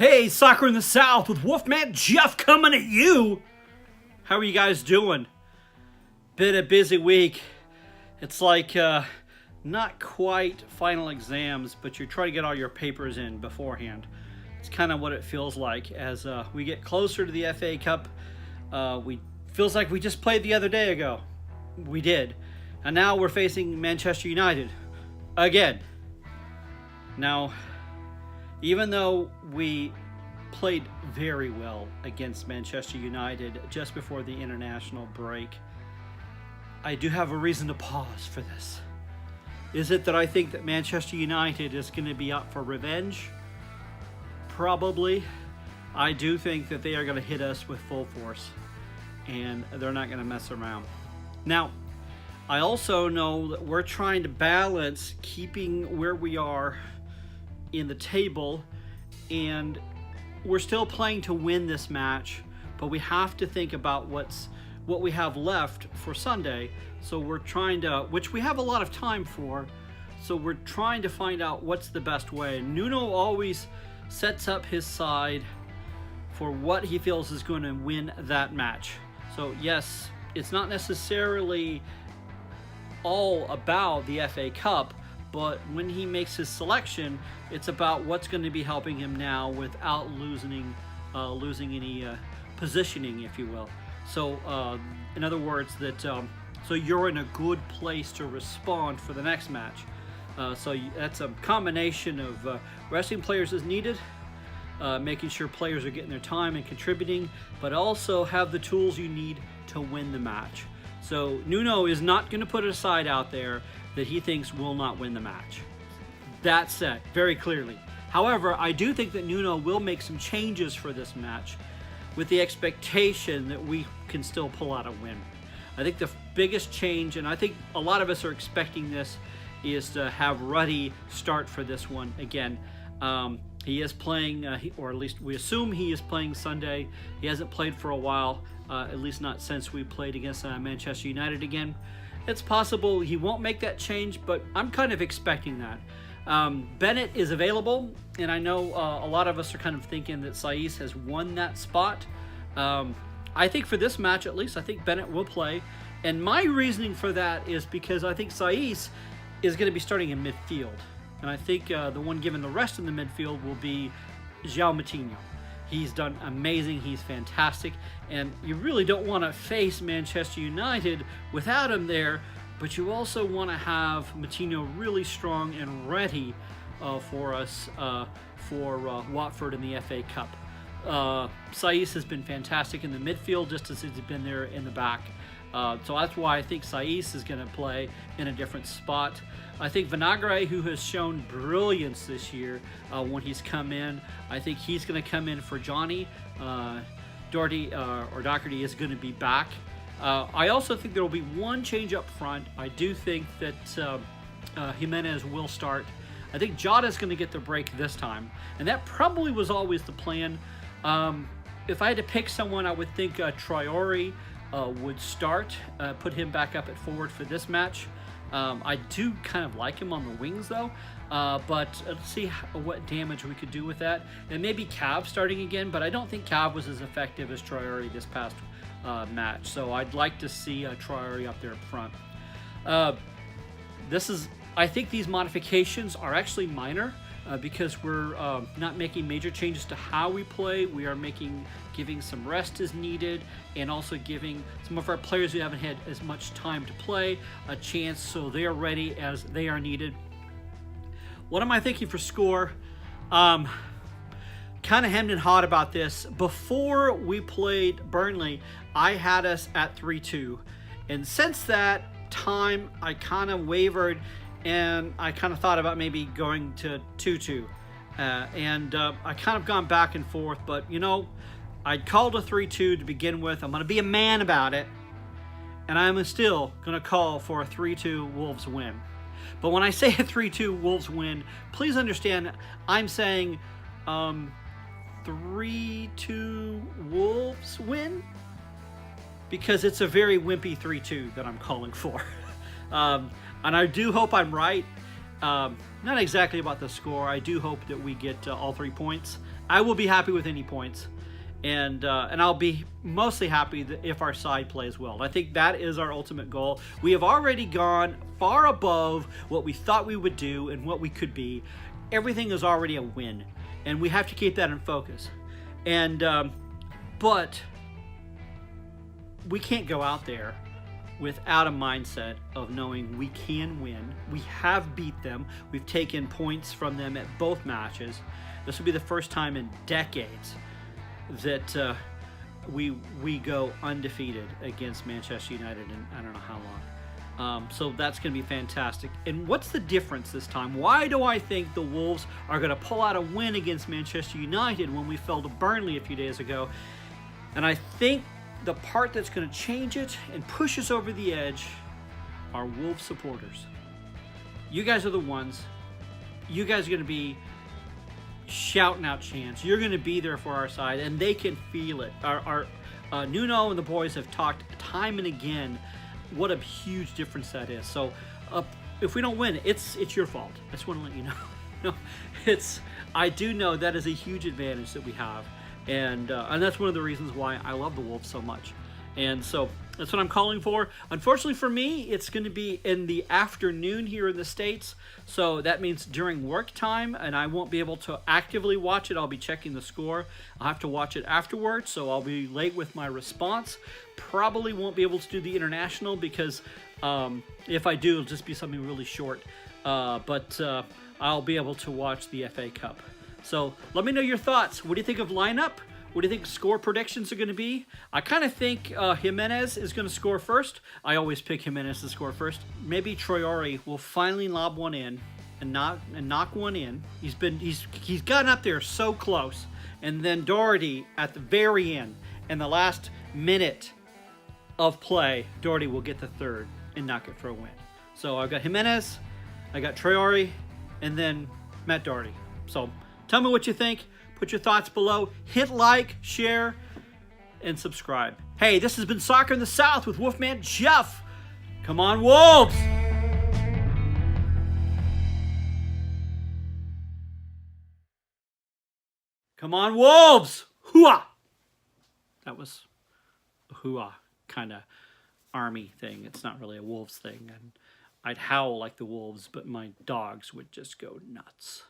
Hey, Soccer in the South with Wolfman Jeff coming at you. How are you guys doing? Been a busy week. It's like not quite final exams, but you're trying to get all your papers in beforehand. It's kind of what it feels like as we get closer to the FA Cup. Feels like we just played the other day ago. We did. And now we're facing Manchester United again. Now, even though we played very well against Manchester United just before the international break, I do have a reason to pause for this. Is it that I think that Manchester United is going to be up for revenge? Probably. I do think that they are going to hit us with full force, and they're not going to mess around. Now, I also know that we're trying to balance keeping where we are in the table, and we're still playing to win this match, but we have to think about what we have left for Sunday. So we're trying to, which we have a lot of time for, so we're trying to find out what's the best way. Nuno always sets up his side for what he feels is going to win that match. So yes, it's not necessarily all about the FA Cup, but when he makes his selection, it's about what's going to be helping him now without losing any positioning, if you will. So, in other words, so you're in a good place to respond for the next match. So that's a combination of resting players as needed, making sure players are getting their time and contributing, but also have the tools you need to win the match. So Nuno is not going to put a side out there that he thinks will not win the match. That's said very clearly. However, I do think that Nuno will make some changes for this match with the expectation that we can still pull out a win. I think the biggest change, and I think a lot of us are expecting this, is to have Ruddy start for this one again. He is playing, or at least we assume he is playing Sunday. He hasn't played for a while, at least not since we played against Manchester United again. It's possible he won't make that change, but I'm kind of expecting that. Bennett is available, and I know a lot of us are kind of thinking that Saiss has won that spot. I think for this match, at least, I think Bennett will play. And my reasoning for that is because I think Saiss is going to be starting in midfield. And I think the one given the rest in the midfield will be João Moutinho. He's done amazing. He's fantastic. And you really don't want to face Manchester United without him there, but you also want to have Moutinho really strong and ready for us for Watford in the FA Cup. Saiss has been fantastic in the midfield just as he's been there in the back. So that's why I think Saiss is going to play in a different spot. I think Vinagre, who has shown brilliance this year when he's come in, I think he's going to come in for Johnny. Doherty is going to be back. I also think there will be one change up front. I do think that Jimenez will start. I think Jota's going to get the break this time, and that probably was always the plan. If I had to pick someone, I would think Traore would start, put him back up at forward for this match. I do kind of like him on the wings though, but let's see what damage we could do with that. And maybe Cav starting again, but I don't think Cav was as effective as Traore this past match. So I'd like to see Traore up there up front. I think these modifications are actually minor because we're not making major changes to how we play. We are giving some rest as needed, and also giving some of our players who haven't had as much time to play a chance so they are ready as they are needed. What am I thinking for score? Kind of hemmed and hawed about this. Before we played Burnley, I had us at 3-2. And since that time, I kind of wavered, and I kind of thought about maybe going to 2-2. I kind of gone back and forth, but you know, I called a 3-2 to begin with. I'm going to be a man about it, and I'm still going to call for a 3-2 Wolves win. But when I say a 3-2 Wolves win, please understand I'm saying 3-2 Wolves win, because it's a very wimpy 3-2 that I'm calling for. And I do hope I'm right. Not exactly about the score. I do hope that we get all 3 points I will be happy with any points. And I'll be mostly happy if our side plays well. I think that is our ultimate goal. We have already gone far above what we thought we would do and what we could be. Everything is already a win, and we have to keep that in focus. And but we can't go out there without a mindset of knowing we can win. We have beat them. We've taken points from them at both matches. This will be the first time in decades that we go undefeated against Manchester United in I don't know how long. So that's going to be fantastic. And what's the difference this time? Why do I think the Wolves are going to pull out a win against Manchester United when we fell to Burnley a few days ago? And I think the part that's going to change it and push us over the edge are Wolves supporters. You guys are the ones. You guys are going to be shouting out chants. You're going to be there for our side, and they can feel it. Our Nuno and the boys have talked time and again what a huge difference that is. So if we don't win, it's your fault. I just want to let you know. No, I do know that is a huge advantage that we have, and that's one of the reasons why I love the Wolves so much. And so that's what I'm calling for. Unfortunately for me, it's going to be in the afternoon here in the States. So that means during work time, and I won't be able to actively watch it. I'll be checking the score. I'll have to watch it afterwards, so I'll be late with my response. Probably won't be able to do the international because if I do, it'll just be something really short. But I'll be able to watch the FA Cup. So let me know your thoughts. What do you think of lineup? What do you think score predictions are going to be? I kind of think Jimenez is going to score first. I always pick Jimenez to score first. Maybe Traore will finally lob one in and knock one in. He's gotten up there so close. And then Doherty at the very end, in the last minute of play, Doherty will get the third and knock it for a win. So I've got Jimenez, I got Traore, and then Matt Doherty. So tell me what you think. Put your thoughts below. Hit like, share, and subscribe. Hey, this has been Soccer in the South with Wolfman Jeff. Come on, Wolves! Come on, Wolves! Hooah! That was a hooah kind of army thing. It's not really a Wolves thing. And I'd howl like the Wolves, but my dogs would just go nuts.